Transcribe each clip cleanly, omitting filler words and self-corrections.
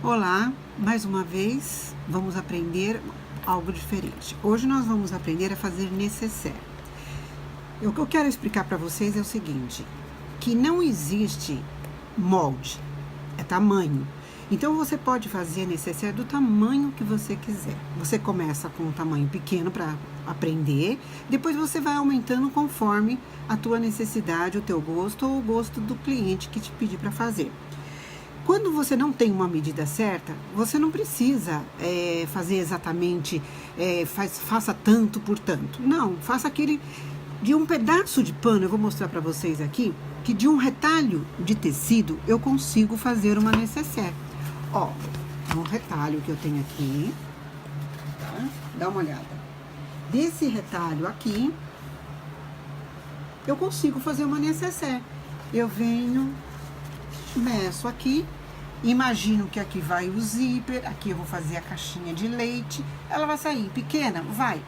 Olá, mais uma vez vamos aprender algo diferente. Hoje nós vamos aprender a fazer nécessaire. O que eu quero explicar para vocês é o seguinte, que não existe molde, é tamanho. Então você pode fazer nécessaire do tamanho que você quiser. Você começa com um tamanho pequeno para aprender, depois você vai aumentando conforme a tua necessidade, o teu gosto ou o gosto do cliente que te pedir para fazer. Quando você não tem uma medida certa, você não precisa fazer exatamente, faça tanto por tanto. Não, faça aquele de um pedaço de pano. Eu vou mostrar para vocês aqui que de um retalho de tecido eu consigo fazer uma nécessaire. Ó, um retalho que eu tenho aqui, tá? Dá uma olhada. Desse retalho aqui, eu consigo fazer uma nécessaire. Eu venho, meço aqui, imagino que aqui vai o zíper, aqui eu vou fazer a caixinha de leite, ela vai sair pequena? Vai,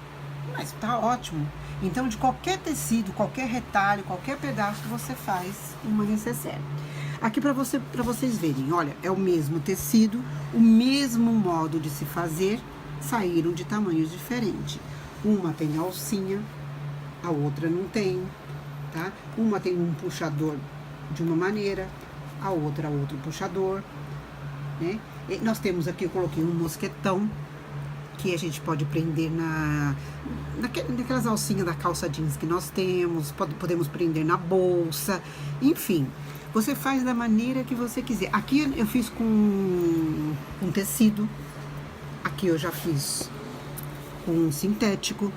mas tá ótimo. Então, de qualquer tecido, qualquer retalho, qualquer pedaço, você faz uma nécessaire. Aqui para vocês verem, olha, é o mesmo tecido, o mesmo modo de se fazer, saíram de tamanhos diferentes. Uma tem alcinha, a outra não tem, tá? Uma tem um puxador de uma maneira, a outra outro puxador, né? E nós temos aqui, eu coloquei um mosquetão, que a gente pode prender naquelas alcinhas da calça jeans que nós temos, podemos prender na bolsa, enfim, você faz da maneira que você quiser. Aqui eu fiz com tecido, aqui eu já fiz com sintético,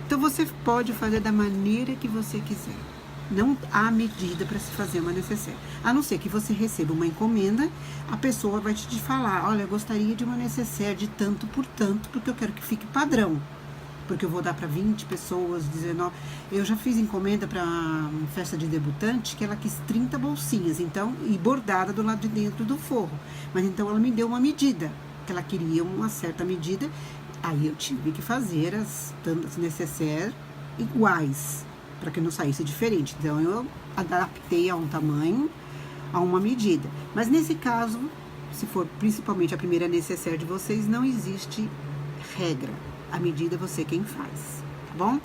então você pode fazer da maneira que você quiser. Não há medida para se fazer uma nécessaire. A não ser que você receba uma encomenda, a pessoa vai te falar, olha, eu gostaria de uma nécessaire de tanto por tanto, porque eu quero que fique padrão. Porque eu vou dar para 20 pessoas, 19. Eu já fiz encomenda para festa de debutante, que ela quis 30 bolsinhas, então, e bordada do lado de dentro do forro. Mas então ela me deu uma medida, que ela queria uma certa medida, aí eu tive que fazer as nécessaires iguais, para que não saísse diferente. Então, eu adaptei a um tamanho, a uma medida. Mas, nesse caso, se for principalmente a primeira nécessaire de vocês, não existe regra. A medida é você quem faz, tá bom?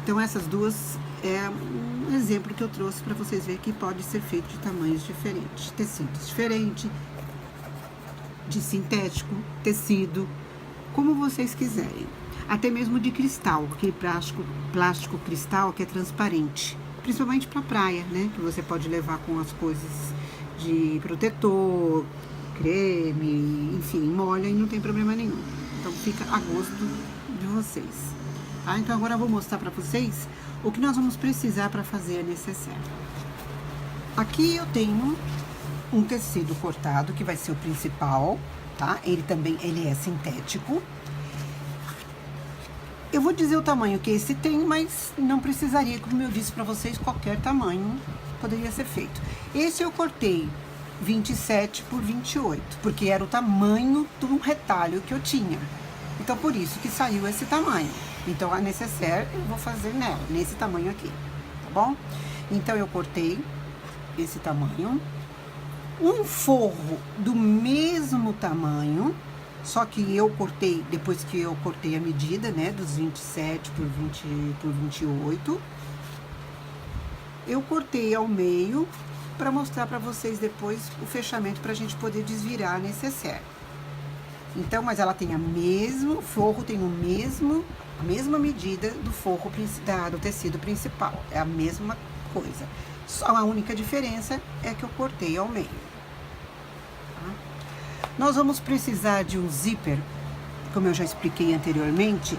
Então, essas duas é um exemplo que eu trouxe para vocês verem que pode ser feito de tamanhos diferentes. Tecidos diferentes, de sintético, tecido, como vocês quiserem. Até mesmo de cristal, aquele plástico cristal que é transparente, principalmente para praia, né? Que você pode levar com as coisas de protetor, creme, enfim, molha e não tem problema nenhum. Então fica a gosto de vocês. Tá? Então agora eu vou mostrar para vocês o que nós vamos precisar para fazer a nécessaire. Aqui eu tenho um tecido cortado que vai ser o principal, tá? Ele é sintético. Eu vou dizer o tamanho que esse tem, mas não precisaria, como eu disse para vocês, qualquer tamanho poderia ser feito. Esse eu cortei 27 por 28, porque era o tamanho do retalho que eu tinha. Então, por isso que saiu esse tamanho. Então, a nécessaire eu vou fazer nela, nesse tamanho aqui, tá bom? Então, eu cortei esse tamanho. Um forro do mesmo tamanho, só que eu cortei, depois que eu cortei a medida, né, dos 27 por 28, eu cortei ao meio para mostrar para vocês depois o fechamento para a gente poder desvirar a nécessaire. Então, mas ela tem o forro tem a mesma medida do forro do tecido principal, é a mesma coisa. Só a única diferença é que eu cortei ao meio. Nós vamos precisar de um zíper, como eu já expliquei anteriormente,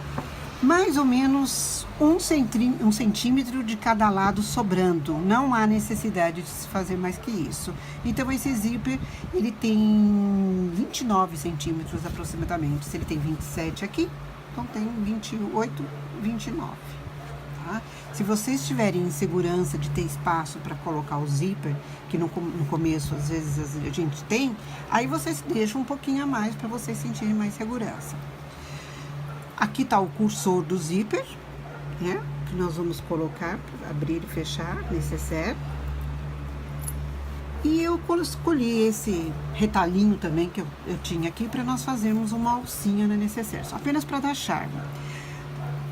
mais ou menos um centímetro de cada lado sobrando. Não há necessidade de se fazer mais que isso. Então, esse zíper, ele tem 29 centímetros aproximadamente. Se ele tem 27 aqui, então tem 28, 29. Tá? Se vocês tiverem insegurança de ter espaço para colocar o zíper, que no começo às vezes a gente tem, aí vocês deixam um pouquinho a mais para vocês sentirem mais segurança. Aqui tá o cursor do zíper, né? Que nós vamos colocar, abrir e fechar, nécessaire. E eu escolhi esse retalhinho também que eu tinha aqui para nós fazermos uma alcinha na necessaire, só apenas para dar charme.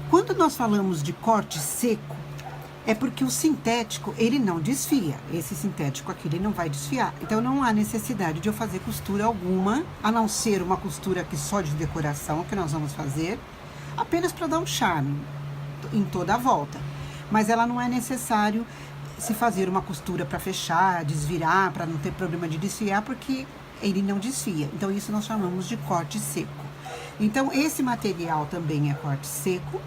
Quando nós falamos de corte seco, é porque o sintético, ele não desfia. Esse sintético aqui, ele não vai desfiar. Então, não há necessidade de eu fazer costura alguma, a não ser uma costura aqui só de decoração, que nós vamos fazer, apenas para dar um charme em toda a volta. Mas ela não é necessário se fazer uma costura para fechar, desvirar, para não ter problema de desfiar, porque ele não desfia. Então, isso nós chamamos de corte seco. Então, esse material também é corte seco,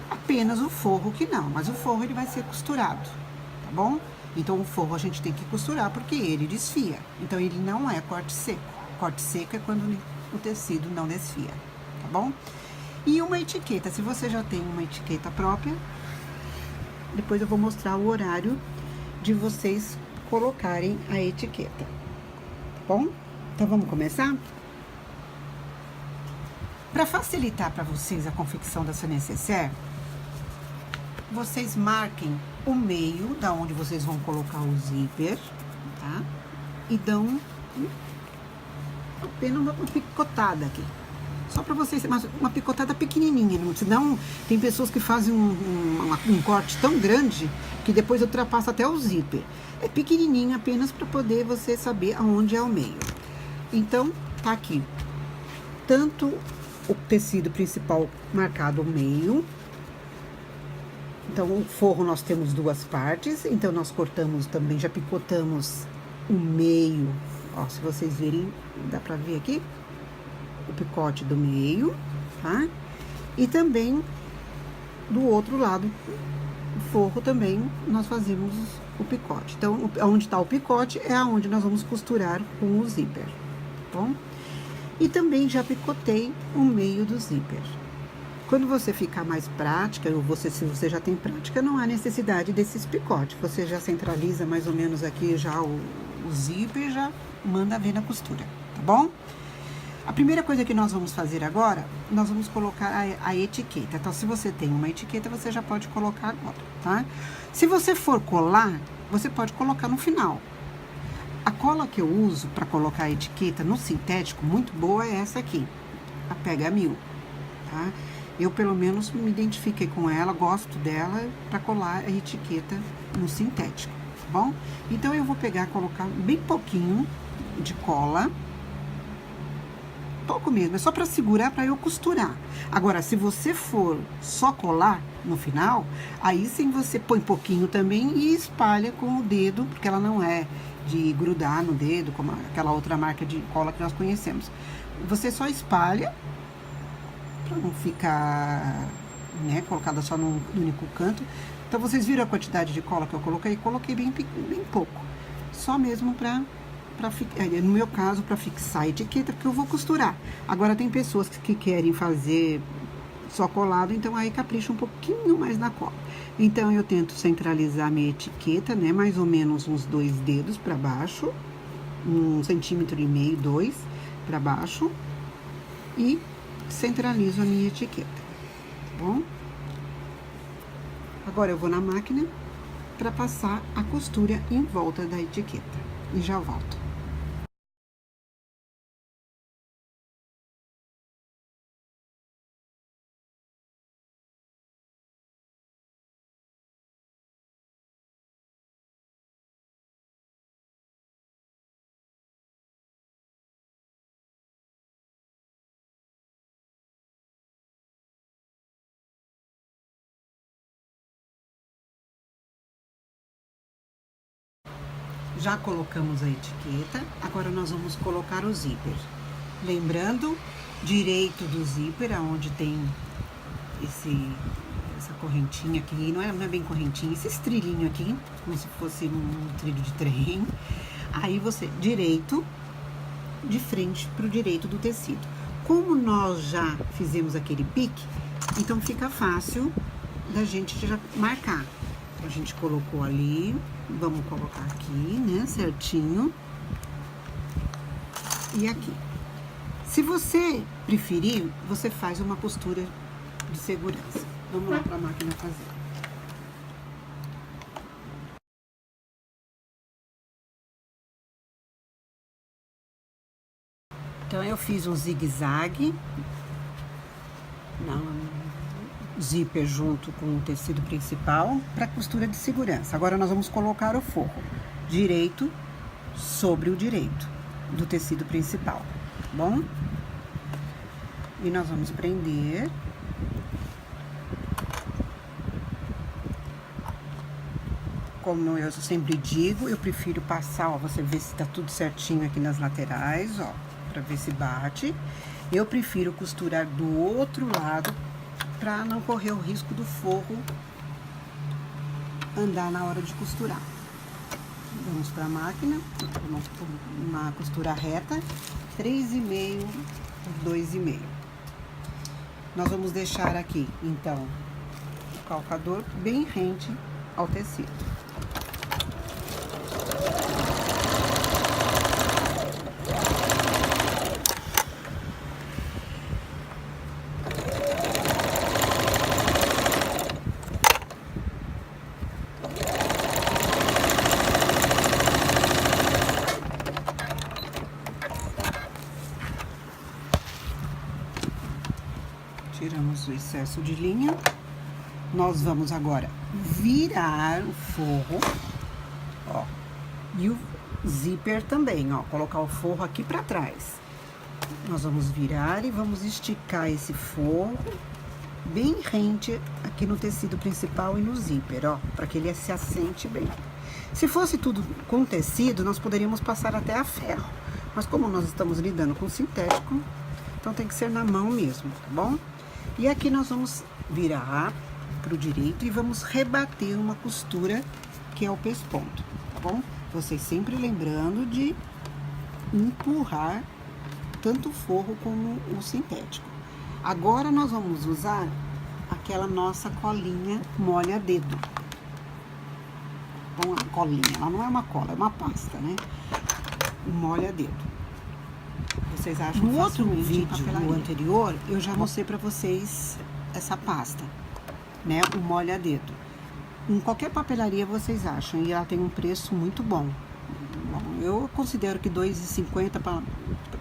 apenas o forro que não, mas o forro ele vai ser costurado, tá bom? Então, o forro a gente tem que costurar porque ele desfia. Então, ele não é corte seco. Corte seco é quando o tecido não desfia, tá bom? E uma etiqueta, se você já tem uma etiqueta própria, depois eu vou mostrar o horário de vocês colocarem a etiqueta, tá bom? Então, vamos começar? Para facilitar para vocês a confecção dessa necessaire, vocês marquem o meio da onde vocês vão colocar o zíper, tá? E dão apenas uma picotada aqui. Só para vocês, uma picotada pequenininha, senão tem pessoas que fazem um corte tão grande que depois ultrapassa até o zíper. É pequenininho apenas para poder você saber aonde é o meio. Então, tá aqui. Tanto o tecido principal marcado ao meio. Então, o forro nós temos duas partes, então nós cortamos também, já picotamos o meio, ó, se vocês verem, dá pra ver aqui, o picote do meio, tá? E também, do outro lado, o forro também, nós fazemos o picote. Então, onde tá o picote é aonde nós vamos costurar com o zíper, tá bom? E também já picotei o meio do zíper. Quando você ficar mais prática, ou se você já tem prática, não há necessidade desses picotes. Você já centraliza mais ou menos aqui já o zíper e já manda ver na costura, tá bom? A primeira coisa que nós vamos fazer agora, nós vamos colocar a etiqueta. Então, se você tem uma etiqueta, você já pode colocar agora, tá? Se você for colar, você pode colocar no final. A cola que eu uso para colocar a etiqueta no sintético, muito boa, é essa aqui, a Pega 1000, tá? Eu, pelo menos, me identifiquei com ela, gosto dela para colar a etiqueta no sintético, tá bom? Então, eu vou pegar, colocar bem pouquinho de cola, pouco mesmo, é só para segurar, para eu costurar. Agora, se você for só colar no final, aí sim você põe pouquinho também e espalha com o dedo, porque ela não é de grudar no dedo, como aquela outra marca de cola que nós conhecemos. Você só espalha, para não ficar, né, colocada só num único canto. Então, vocês viram a quantidade de cola que eu coloquei? Coloquei bem pouco, só mesmo no meu caso, para fixar a etiqueta, porque eu vou costurar. Agora, tem pessoas que querem fazer só colado, então aí capricha um pouquinho mais na cola. Então, eu tento centralizar minha etiqueta, né, mais ou menos uns 2 dedos para baixo, 1,5 centímetro, 2 para baixo, e centralizo a minha etiqueta, tá bom? Agora, eu vou na máquina para passar a costura em volta da etiqueta e já volto. Já colocamos a etiqueta, agora nós vamos colocar o zíper. Lembrando, direito do zíper, aonde tem essa correntinha aqui, não é bem correntinha, esse trilhinho aqui, como se fosse um trilho de trem. Aí você, direito, de frente pro direito do tecido. Como nós já fizemos aquele pique, então fica fácil da gente já marcar. A gente colocou ali, vamos colocar aqui, né, certinho. E aqui. Se você preferir, você faz uma costura de segurança. Vamos lá para a máquina fazer. Então, eu fiz um zigue-zague, zíper junto com o tecido principal para costura de segurança. Agora, nós vamos colocar o forro direito sobre o direito do tecido principal, tá bom? E nós vamos prender. Como eu sempre digo, eu prefiro passar, ó, você vê se tá tudo certinho aqui nas laterais, ó, pra ver se bate. Eu prefiro costurar do outro lado pra não correr o risco do forro andar na hora de costurar. Vamos pra máquina, uma costura reta, 3,5 por 2,5. Nós vamos deixar aqui, então, o calcador bem rente ao tecido. Tiramos o excesso de linha. Nós vamos agora virar o forro, ó, e o zíper também, ó, colocar o forro aqui pra trás. Nós vamos virar e vamos esticar esse forro bem rente aqui no tecido principal e no zíper, ó, para que ele se assente bem. Se fosse tudo com tecido, nós poderíamos passar até a ferro, mas como nós estamos lidando com sintético, então tem que ser na mão mesmo, tá bom? E aqui nós vamos virar pro direito e vamos rebater uma costura que é o pesponto, tá bom? Vocês sempre lembrando de empurrar tanto o forro como o sintético. Agora nós vamos usar aquela nossa colinha molha-dedo. Bom, a colinha, ela não é uma cola, é uma pasta, né? Molha-dedo. Vocês acham no outro vídeo, no anterior, eu já mostrei pra vocês essa pasta, né? O molha-dedo. Em qualquer papelaria vocês acham, e ela tem um preço muito bom. Bom, eu considero que R$2,50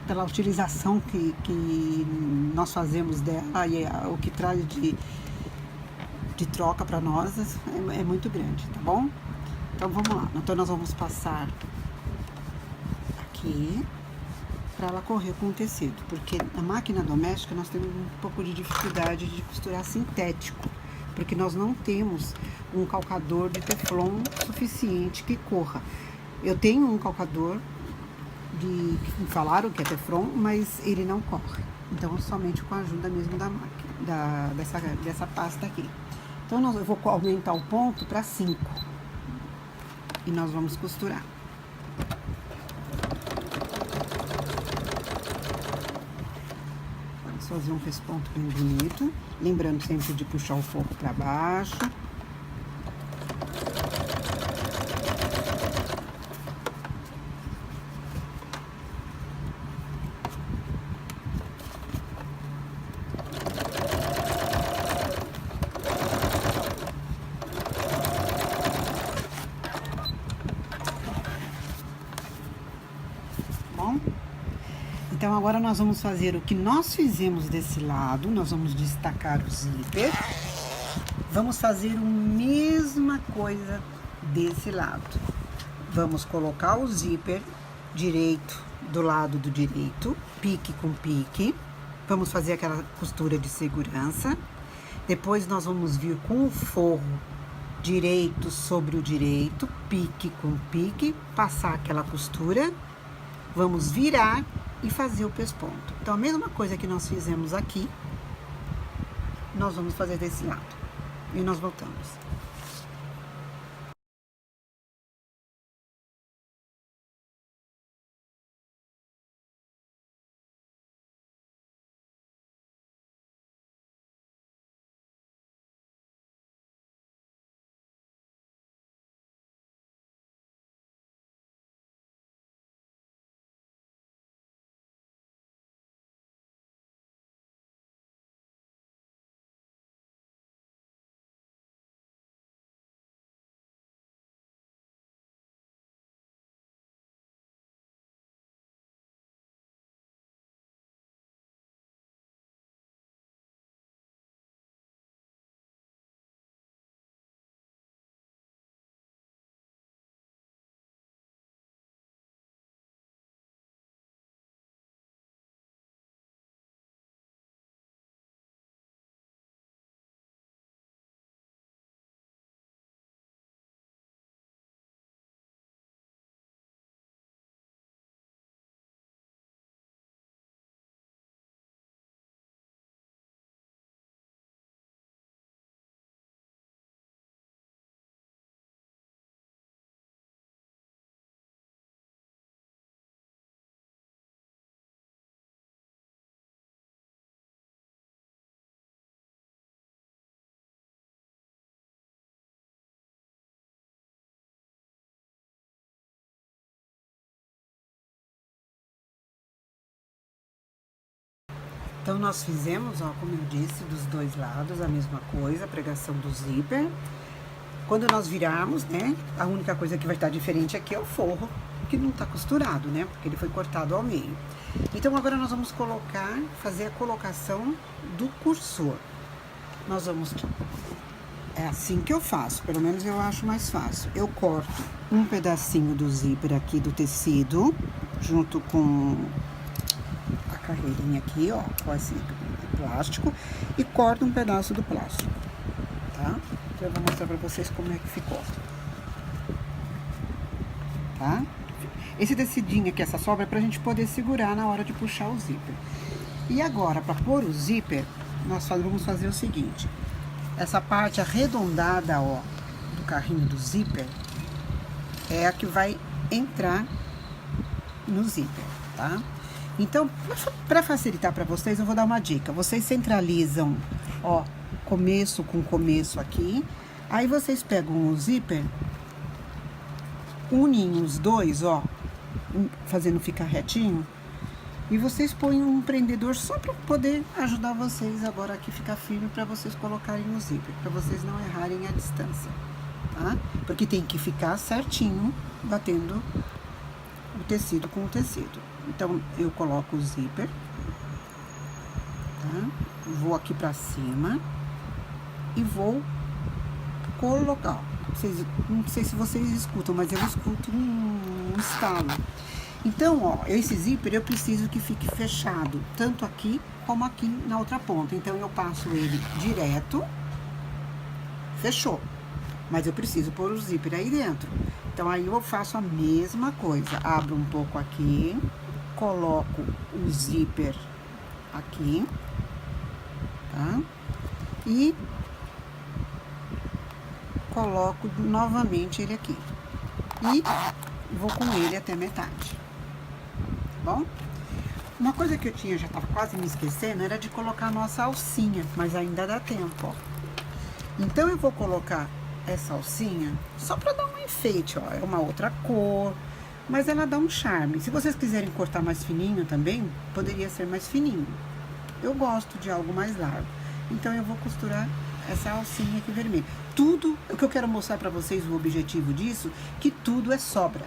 pela utilização que nós fazemos dela e o que traz de troca para nós é muito grande, tá bom? Então vamos lá. Então nós vamos passar aqui para ela correr com o tecido, porque na máquina doméstica nós temos um pouco de dificuldade de costurar sintético, porque nós não temos um calcador de teflon suficiente que corra. Eu tenho um calcador que me falaram que é teflon, mas ele não corre. Então, somente com a ajuda mesmo da máquina, dessa pasta aqui. Então, eu vou aumentar o ponto para 5. E nós vamos costurar. Vamos fazer um pesponto bem bonito. Lembrando sempre de puxar o forro para baixo. Então, agora nós vamos fazer o que nós fizemos desse lado. Nós vamos destacar o zíper. Vamos fazer a mesma coisa desse lado. Vamos colocar o zíper direito do lado do direito, pique com pique. Vamos fazer aquela costura de segurança. Depois nós vamos vir com o forro direito sobre o direito, pique com pique, passar aquela costura. Vamos virar e fazer o pesponto. Então, a mesma coisa que nós fizemos aqui, nós vamos fazer desse lado. E nós voltamos. Então, nós fizemos, ó, como eu disse, dos dois lados a mesma coisa, a pregação do zíper. Quando nós virarmos, né, a única coisa que vai estar diferente aqui é o forro, que não tá costurado, né, porque ele foi cortado ao meio. Então, agora nós vamos fazer a colocação do cursor. Nós vamos... É assim que eu faço, pelo menos eu acho mais fácil. Eu corto um pedacinho do zíper aqui do tecido, junto com a carreirinha aqui, ó, com esse plástico, e corto um pedaço do plástico, tá? Então eu vou mostrar pra vocês como é que ficou, tá? Esse tecidinho aqui, essa sobra, é pra gente poder segurar na hora de puxar o zíper. E agora, pra pôr o zíper, nós vamos fazer o seguinte: essa parte arredondada, ó, do carrinho do zíper, é a que vai entrar no zíper, tá? Então, para facilitar para vocês, eu vou dar uma dica. Vocês centralizam, ó, começo com começo aqui. Aí vocês pegam o zíper, unem os dois, ó, fazendo ficar retinho. E vocês põem um prendedor só para poder ajudar vocês agora aqui ficar firme, para vocês colocarem no zíper, para vocês não errarem a distância, tá? Porque tem que ficar certinho, batendo o tecido com o tecido. Então, eu coloco o zíper, tá? Vou aqui pra cima e vou colocar. Não sei se vocês escutam, mas eu escuto um estalo. Então, ó, esse zíper eu preciso que fique fechado, tanto aqui como aqui na outra ponta. Então, eu passo ele direto, fechou. Mas eu preciso pôr o zíper aí dentro. Então, aí eu faço a mesma coisa. Abro um pouco aqui, coloco o zíper aqui, tá? E coloco novamente ele aqui. E vou com ele até metade, tá bom? Uma coisa que eu já tava quase me esquecendo, era de colocar a nossa alcinha, mas ainda dá tempo, ó. Então, eu vou colocar essa alcinha só pra dar um enfeite, ó. É uma outra cor, mas ela dá um charme. Se vocês quiserem cortar mais fininho também, poderia ser mais fininho. Eu gosto de algo mais largo. Então, eu vou costurar essa alcinha aqui vermelha. Tudo, o que eu quero mostrar pra vocês, o objetivo disso, que tudo é sobra.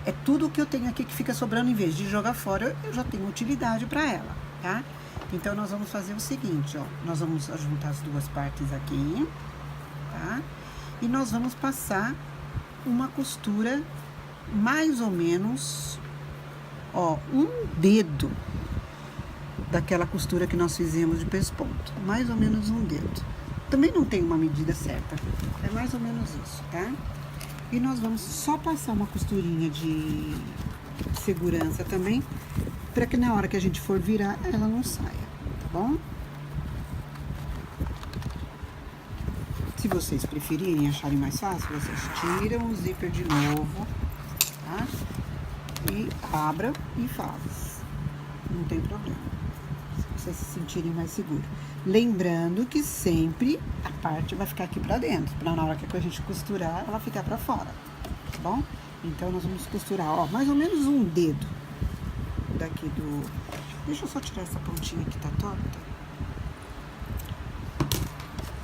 É tudo que eu tenho aqui que fica sobrando, em vez de jogar fora, eu já tenho utilidade pra ela, tá? Então, nós vamos fazer o seguinte, ó. Nós vamos juntar as duas partes aqui, tá? E nós vamos passar uma costura mais ou menos, ó, um dedo daquela costura que nós fizemos de pesponto. Mais ou menos um dedo. Também não tem uma medida certa. É mais ou menos isso, tá? E nós vamos só passar uma costurinha de segurança também, para que na hora que a gente for virar, ela não saia, tá bom? Se vocês preferirem, acharem mais fácil, vocês tiram o zíper de novo, tá? E abra e faz. Não tem problema. Se vocês se sentirem mais seguros. Lembrando que sempre a parte vai ficar aqui pra dentro, pra na hora que a gente costurar, ela ficar pra fora, tá bom? Então, nós vamos costurar, ó, mais ou menos um dedo daqui do... Deixa eu só tirar essa pontinha que tá torta,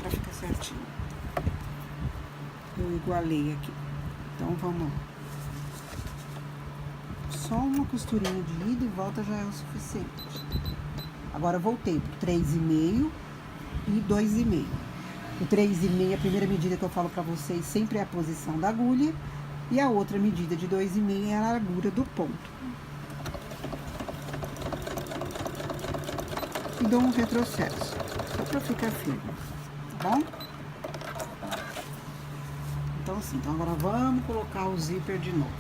pra ficar certinho. Eu igualei aqui. Então, vamos lá. Só uma costurinha de ida e volta já é o suficiente. Agora, eu voltei pro 3,5 e 2,5. O 3,5, a primeira medida que eu falo pra vocês, sempre é a posição da agulha. E a outra medida de 2,5 é a largura do ponto. E dou um retrocesso, só pra ficar firme, tá bom? Então, assim, então agora vamos colocar o zíper de novo.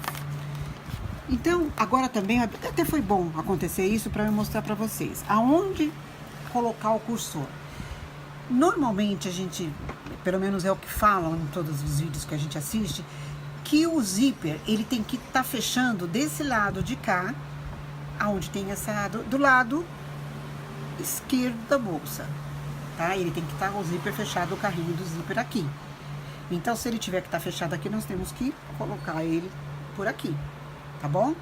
Então, agora também, até foi bom acontecer isso para eu mostrar para vocês aonde colocar o cursor. Normalmente a gente, pelo menos é o que falam em todos os vídeos que a gente assiste, que o zíper, ele tem que estar fechando desse lado de cá, aonde tem essa, do lado esquerdo da bolsa, tá? Ele tem que estar o zíper fechado, o carrinho do zíper aqui. Então, se ele tiver que estar fechado aqui, nós temos que colocar ele por aqui. Tá bom?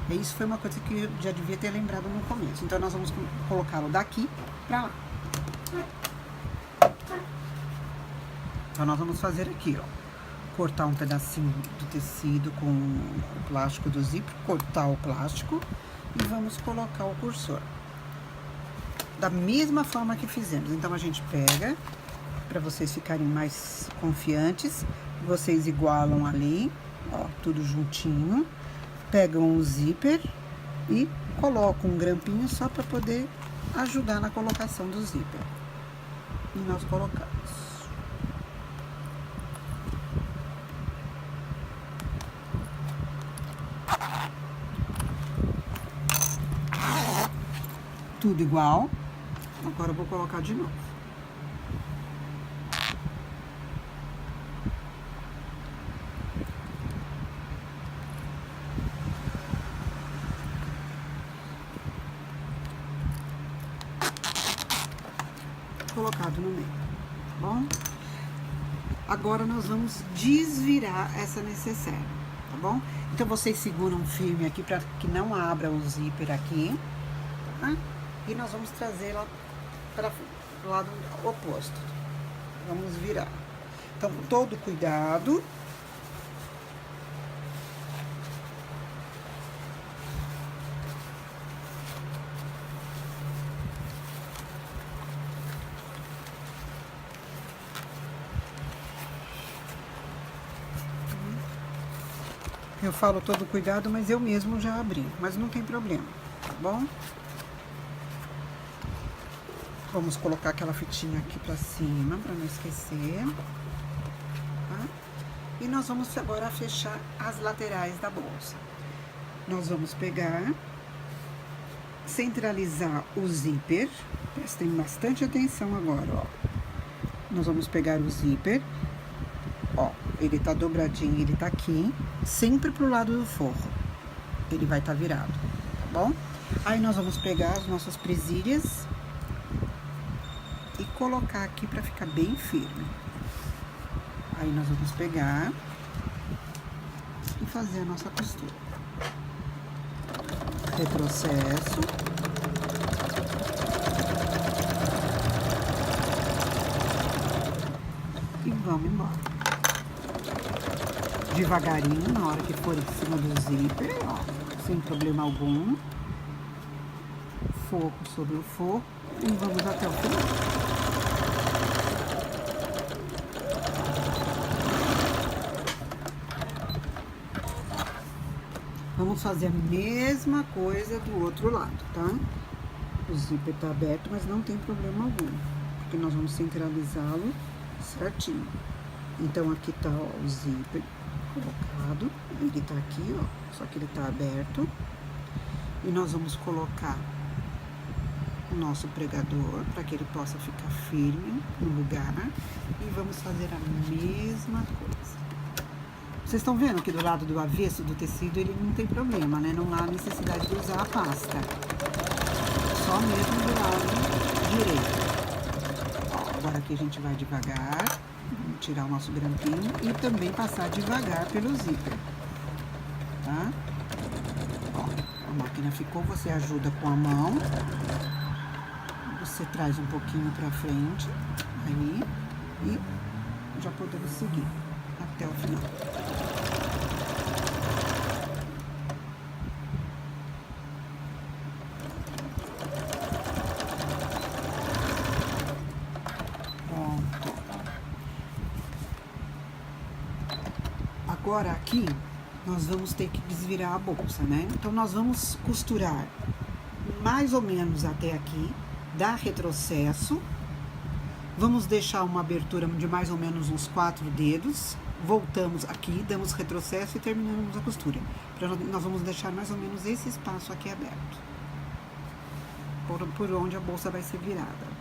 Isso foi uma coisa que eu já devia ter lembrado no começo. Então, nós vamos colocá-lo daqui pra lá. Então, nós vamos fazer aqui, ó. Cortar um pedacinho do tecido com o plástico do zíper, cortar o plástico e vamos colocar o cursor. Da mesma forma que fizemos. Então, a gente pega, para vocês ficarem mais confiantes, vocês igualam ali, ó, tudo juntinho. Pegam o zíper e colocam um grampinho só para poder ajudar na colocação do zíper. E nós colocamos. Tudo igual. Agora eu vou colocar de novo. Colocado no meio, tá bom? Agora nós vamos desvirar essa necessaire, tá bom? Então vocês seguram firme aqui para que não abra o zíper aqui, tá? E nós vamos trazer ela para o lado oposto. Vamos virar. Então, com todo cuidado. Eu falo todo cuidado, mas eu mesmo já abri, mas não tem problema, tá bom? Vamos colocar aquela fitinha aqui pra cima, pra não esquecer, tá? E nós vamos agora fechar as laterais da bolsa. Nós vamos pegar, centralizar o zíper, prestem bastante atenção agora, ó. Nós vamos pegar o zíper, ó, ele tá dobradinho, ele tá aqui, sempre pro lado do forro. Ele vai estar virado, tá bom? Aí nós vamos pegar as nossas presilhas e colocar aqui pra ficar bem firme. Aí nós vamos pegar e fazer a nossa costura. Retrocesso. E vamos embora. Devagarinho, na hora que for em cima do zíper, ó, sem problema algum. Foco sobre o forro e vamos até o final. Vamos fazer a mesma coisa do outro lado, tá? O zíper tá aberto, mas não tem problema algum, porque nós vamos centralizá-lo certinho. Então, aqui tá, ó, o zíper colocado, ele tá aqui, ó, só que ele tá aberto. E nós vamos colocar o nosso pregador para que ele possa ficar firme no lugar. E vamos fazer a mesma coisa. Vocês estão vendo que do lado do avesso do tecido ele não tem problema, né? Não há necessidade de usar a pasta. Só mesmo do lado direito. Ó, agora aqui a gente vai devagar. Vamos tirar o nosso grampinho e também passar devagar pelo zíper, tá? Ó, a máquina ficou, você ajuda com a mão, você traz um pouquinho pra frente, aí, e já podemos seguir até o final. Agora aqui, nós vamos ter que desvirar a bolsa, né? Então, nós vamos costurar mais ou menos até aqui, dar retrocesso. Vamos deixar uma abertura de mais ou menos uns 4 dedos. Voltamos aqui, damos retrocesso e terminamos a costura. Nós vamos deixar mais ou menos esse espaço aqui aberto. Por onde a bolsa vai ser virada.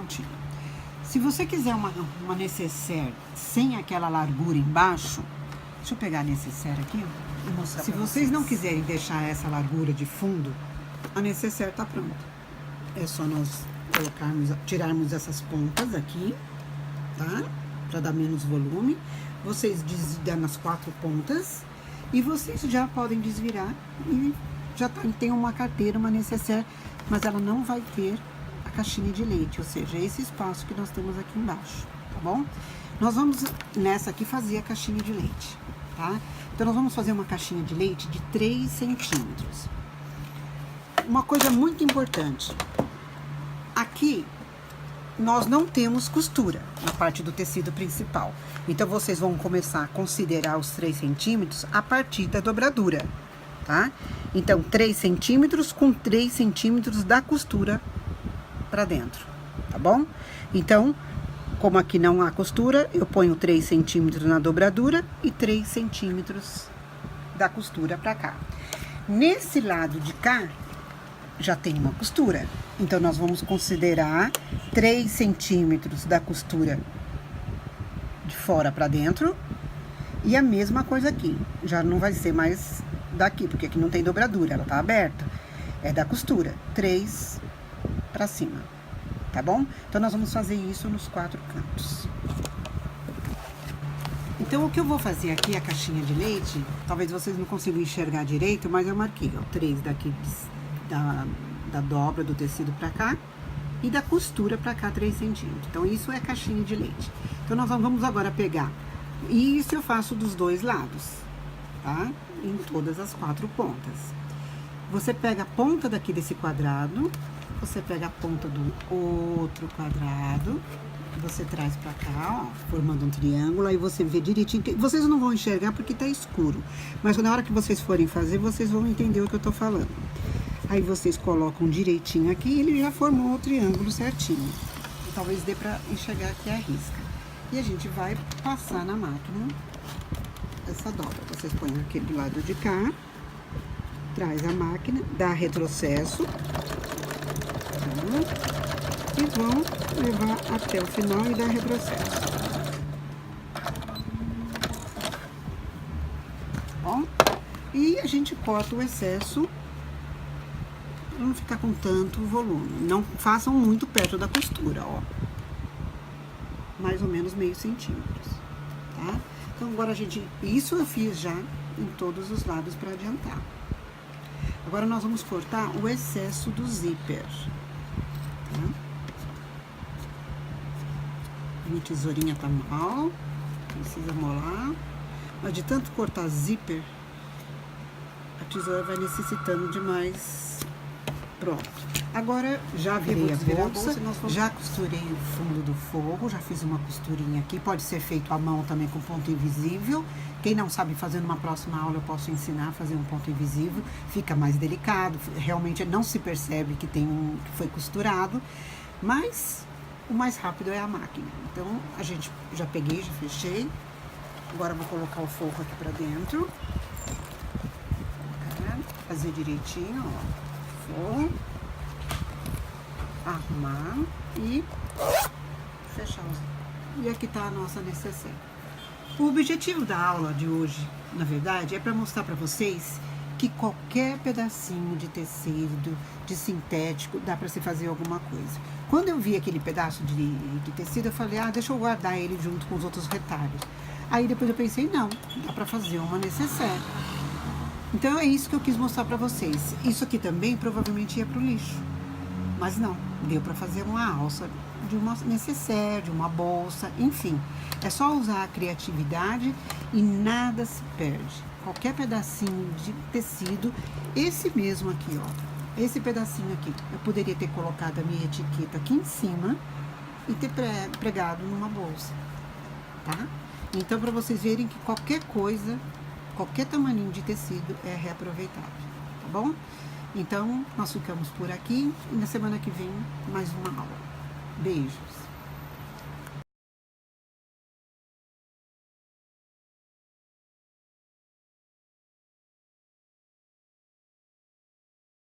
prontinho. Se você quiser uma necessaire sem aquela largura embaixo, deixa eu pegar a necessaire aqui. Se vocês não quiserem deixar essa largura de fundo, a necessaire tá pronta. É só nós tirarmos essas pontas aqui, tá? Para dar menos volume. Vocês desviram nas 4 pontas e vocês já podem desvirar e já tem uma carteira, uma necessaire, mas ela não vai ter a caixinha de leite, ou seja, esse espaço que nós temos aqui embaixo, tá bom? Nós vamos nessa aqui fazer a caixinha de leite, tá? Então nós vamos fazer uma caixinha de leite de 3 centímetros. Uma coisa muito importante, aqui nós não temos costura na parte do tecido principal. Então, vocês vão começar a considerar os 3 centímetros a partir da dobradura, tá? Então, 3 centímetros com 3 centímetros da costura pra dentro, tá bom? Então, como aqui não há costura, eu ponho 3 centímetros na dobradura e 3 centímetros da costura pra cá. Nesse lado de cá, já tem uma costura. Então, nós vamos considerar 3 centímetros da costura de fora para dentro. E a mesma coisa aqui. Já não vai ser mais daqui, porque aqui não tem dobradura, ela tá aberta. É da costura, 3 para cima, tá bom? Então, nós vamos fazer isso nos 4 cantos. Então, o que eu vou fazer aqui, a caixinha de leite, talvez vocês não consigam enxergar direito, mas eu marquei, ó, 3 daqui da dobra do tecido pra cá e da costura pra cá 3 centímetros. Então, isso é caixinha de leite. Então, nós vamos agora pegar, e isso eu faço dos 2 lados, tá? Em todas as 4 pontas. Você pega a ponta daqui desse quadrado, você pega a ponta do outro quadrado, você traz pra cá, ó, formando um triângulo, aí você vê direitinho. Vocês não vão enxergar porque tá escuro, mas na hora que vocês forem fazer, vocês vão entender o que eu tô falando. Aí vocês colocam direitinho aqui e ele já formou o triângulo certinho. Talvez dê pra enxergar aqui a risca. E a gente vai passar na máquina essa dobra. Vocês põem aqui do lado de cá, traz a máquina, dá retrocesso, tá? E vão levar até o final e dar retrocesso. Ó, e a gente corta o excesso pra não ficar com tanto volume. Não façam muito perto da costura, ó. Mais ou menos meio centímetro, tá? Então, agora a gente... Isso eu fiz já em todos os lados para adiantar. Agora, nós vamos cortar o excesso do zíper, tá? Minha tesourinha tá mal, precisa molar. Mas de tanto cortar zíper, a tesoura vai necessitando de mais... Pronto. Agora, já virei a bolsa, já costurei o fundo do forro, já fiz uma costurinha aqui. Pode ser feito à mão também com ponto invisível. Quem não sabe fazer numa próxima aula, eu posso ensinar a fazer um ponto invisível. Fica mais delicado, realmente não se percebe que que foi costurado, mas o mais rápido é a máquina. Então, a gente já peguei, já fechei. Agora, eu vou colocar o forro aqui pra dentro. Fazer direitinho, ó. Forro, arrumar e fechar os... E aqui tá a nossa necessaire. O objetivo da aula de hoje, na verdade, é para mostrar para vocês que qualquer pedacinho de tecido, de sintético, dá para se fazer alguma coisa. Quando eu vi aquele pedaço de tecido, eu falei, deixa eu guardar ele junto com os outros retalhos. Aí depois eu pensei, não, dá para fazer uma necessaire. Então, é isso que eu quis mostrar pra vocês. Isso aqui também provavelmente ia pro lixo. Mas não, deu pra fazer uma alça de uma necessaire, de uma bolsa, enfim. É só usar a criatividade e nada se perde. Qualquer pedacinho de tecido, esse mesmo aqui, ó. Esse pedacinho aqui, eu poderia ter colocado a minha etiqueta aqui em cima e ter pregado numa bolsa, tá? Então, pra vocês verem que qualquer coisa... Qualquer tamanho de tecido é reaproveitável, tá bom? Então, nós ficamos por aqui e na semana que vem mais uma aula. Beijos!